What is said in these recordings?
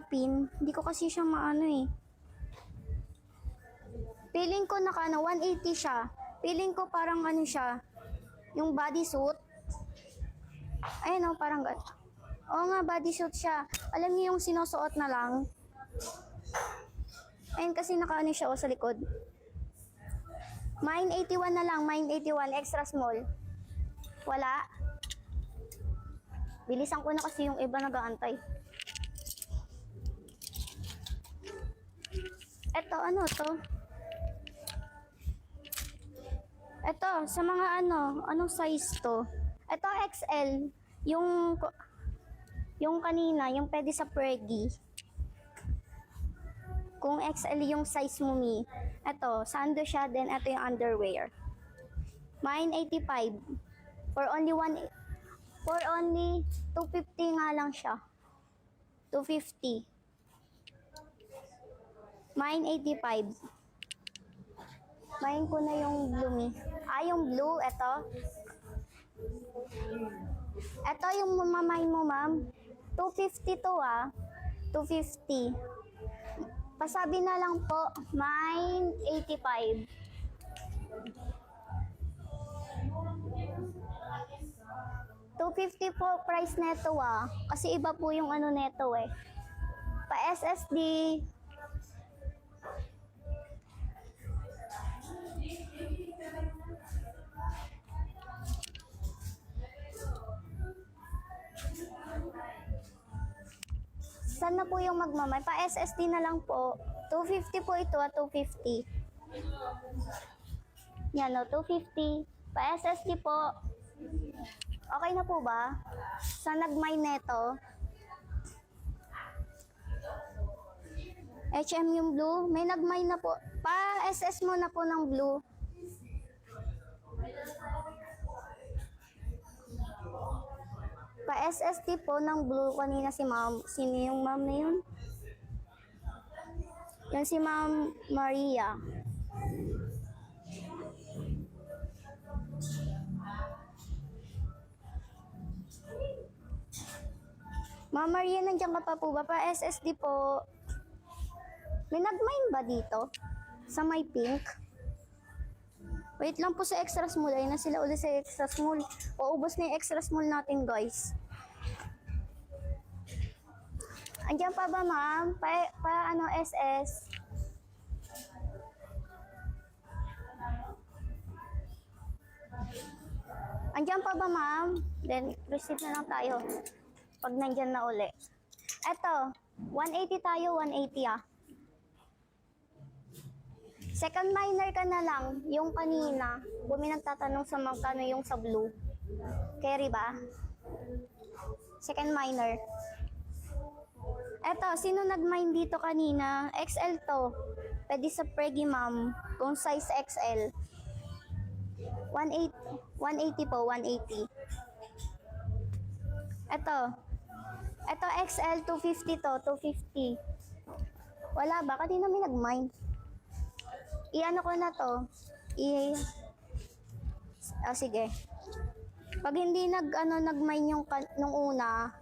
pin. Hindi ko kasi siya maano eh. Feeling ko 180 siya. Feeling ko parang ano siya. Yung bodysuit. Ayun o, parang gano'n. Oo nga, bodysuit siya. Alam niyo yung sinusuot na lang. Ayun kasi nakaano siya sa likod. Mine 81 na lang. Mine 81. Extra small. Wala. Bilisan ko na kasi yung iba nag-aantay. Eto, ano to? Eto, sa mga anong size to? Eto, XL. Yung kanina, yung pwede sa Preggy. Kung XL yung size mo, Mi. Eto, sando siya, then eto yung underwear. Mine 85. For only 250 nga lang siya. 250. Mine 85. Mine ko na yung blue, Mi. Yung blue, eto. Eto yung mamamay mo, ma'am. 250 to 250. Pasabi na lang po, mine 85. $250 po price neto kasi iba po yung neto eh. Pa SSD. Saan na po yung magmamay? Pa SSD na lang po. 250 po ito 250. Yan 250. Pa SSD po. Okay na po ba? Sa nagmay neto. HM yung blue. May nagmay na po. Pa SS mo na po ng blue. Pa SSD po ng blue kanina si ma'am. Sino yung ma'am na yun? Yan si Ma'am Maria. Ma'am Maria, nandiyan ka pa po ba? Pa SSD po. May nagmain ba dito? Sa may pink? Wait lang po sa extra small. Ayun na sila ulit sa extra small. Paubos na yung extra small natin, guys. Andiyan pa ba, ma'am? SS? Andiyan pa ba, ma'am? Then, receive na lang tayo. Pag nandyan na uli. Eto, 180 tayo, 180 Second minor ka na lang, yung kanina. Kung may nagtatanong sa magkano yung sa blue. Carry ba? Second minor. Eto, sino nag-mine dito kanina? XL to. Pwede sa Preggy, ma'am. Kung size XL. 180 po, 180. Eto XL, 250 to, 250. Wala ba? Kanina may nag-mine. I-ano ko na to. Sige. Pag hindi nag-mine yung nung una,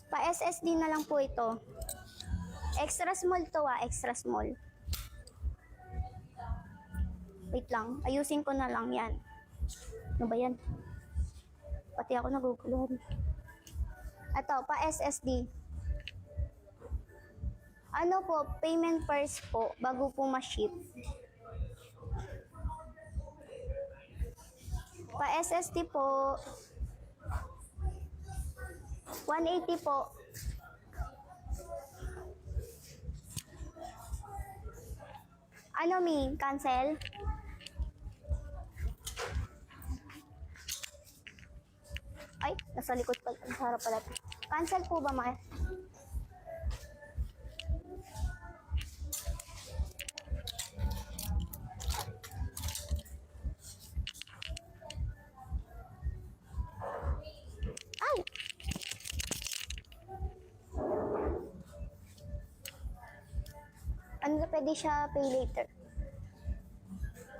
pa SSD na lang po ito. Extra small to extra small. Wait lang, ayusin ko na lang yan. Ano ba yan? Pati ako naguguluhan. Ito, pa SSD. Ano po, payment first po, bago po ma-ship. Pa SSD po, 180 po. Ano, Mi? Cancel? Ay, nasa likod pala. Nasa harap pala. Cancel po ba, Ma? Ay! Ano na pwede siya pay later?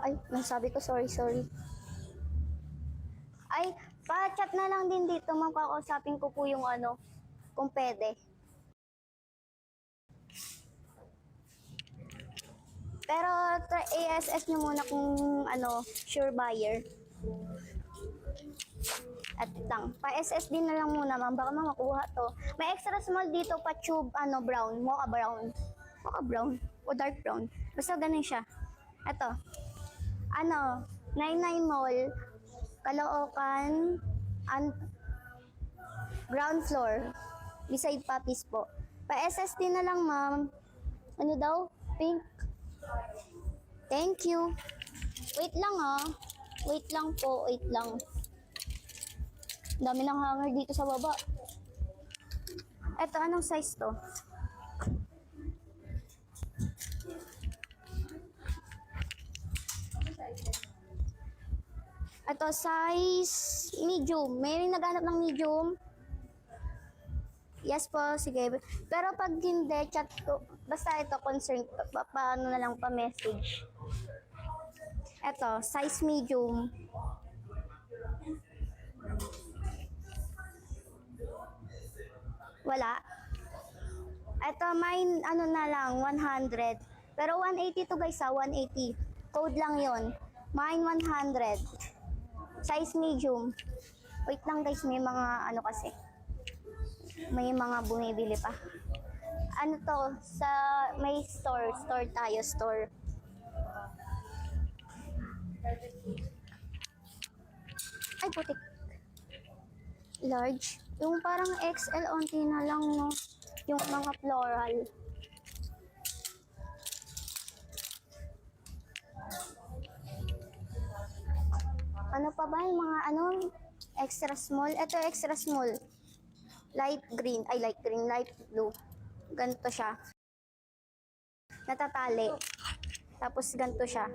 Ay, nasabi ko, sorry. Ay, pa-chat na lang din dito, ma'am. Kakausapin ko po yung kung pwede. Pero i-SS nyo muna kung ano, sure buyer. At lang, pa-SSD na lang muna ma'am, baka makuha to. May extra small dito pa tube, ano, brown, mocha brown. Mocha brown o dark brown. Basta ganun siya. Ito. Ano, 99 Mall, Caloocan, ground floor. Beside Papis po. Pa-SSD na lang ma'am. Ano daw? Pink. Thank you. Wait lang ah. Wait lang po, wait lang. Dami ng hanger dito sa baba. Eto, anong size to? Eto, size medium. May naghanap ng medium. Yes po, sige. Pero pag hindi, chat ko. Basta ito, concern. Paano na lang pa-message. Eto, size medium. Wala. Ito, mine, ano na lang, 100. Pero 180 to guys ha, 180. Code lang yon. Mine 100. Size medium. Wait lang guys, may mga ano kasi. May mga bumibili pa. Ano to, sa may store tayo, store. Ay, putik. Large. Yung parang XL onti na lang, no? Yung mga floral. Ano pa ba yung mga ano? Extra small. Ito extra small. Light green. Ay, light green. Light blue. Ganito siya. Natatali. Tapos ganito siya.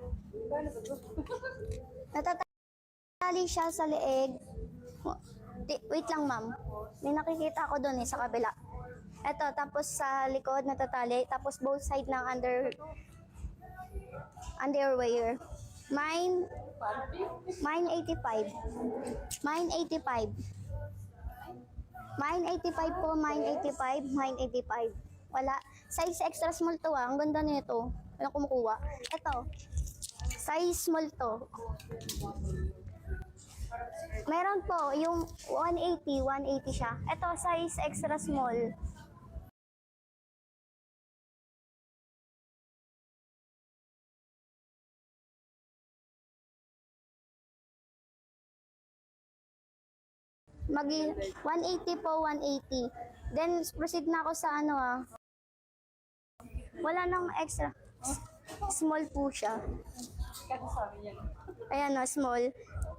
Natatali siya sa leeg. Wait lang ma'am. May nakikita ako doon sa kabila. Eto, tapos sa likod natatali. Tapos both side ng underwear. Mine 85. Mine 85. Mine 85 po, mine 85, mine 85. Wala. Size extra small to ah. Ang ganda nito. Walang kumukuha. Ito. Size small to. Meron po, yung 180 siya. Ito, size extra small. Magi 180 po, 180. Then proceed na ako sa ano ah. Wala nang extra. Small po siya. Ayan o, small.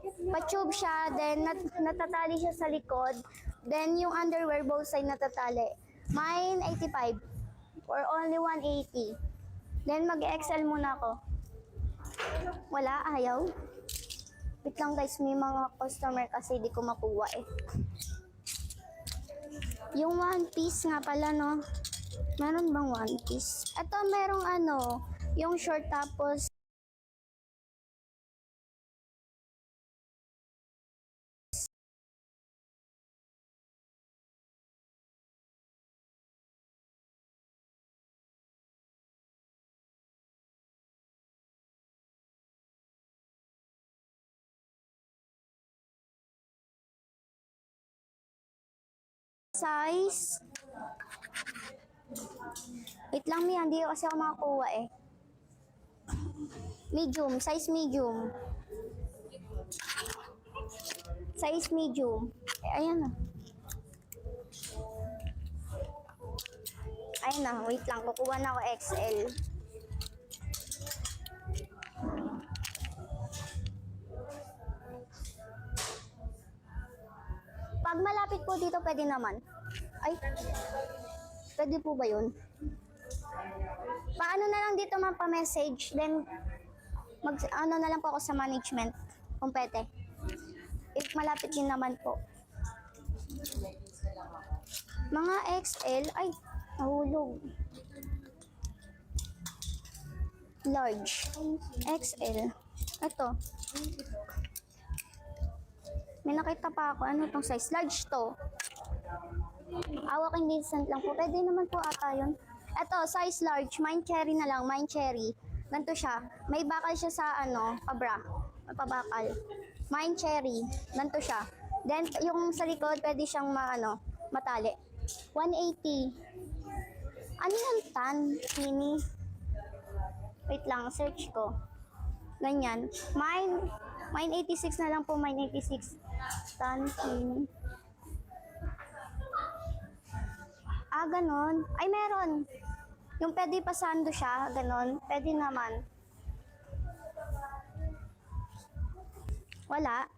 Pa-tube siya, then natatali siya sa likod. Then yung underwear both side natatali. Mine 85 or only 180. Then mag-XL muna ako. Wala, ayaw. Wait lang guys, may mga customer kasi di ko makuha eh. Yung one piece nga pala no. Meron bang one piece? Ito merong ano, yung short tapos size. Wait lang mi, hindi kasi ako makakuha eh. Medium, size medium. Size medium. Ayan na. Ayun na, wait lang, kukuha na ako XL. Pag malapit po dito, pwede naman. Ay, pwede po ba yun? Paano na lang dito pa-message, then ano na lang po ako sa management, kung pwede. If malapit din naman po. Mga XL, ay, nahulog. Large, XL. Ito. May nakita pa ako, ano tong size? Large to. Walking distance lang po. Pwede naman po ata yun. Ito, size large. Mine cherry na lang. Mine cherry. Ganito siya. May bakal siya sa pabra. May pabakal. Mine cherry. Ganito siya. Then, yung sa likod, pwede siyang matali. 180. Ano yung tan? Mini? Wait lang, search ko. Ganyan. Mine 86 na lang po, mine 86. Tan, mini. Ganon. Ay, meron. Yung pwede pasando siya, ganon. Pwede naman. Wala.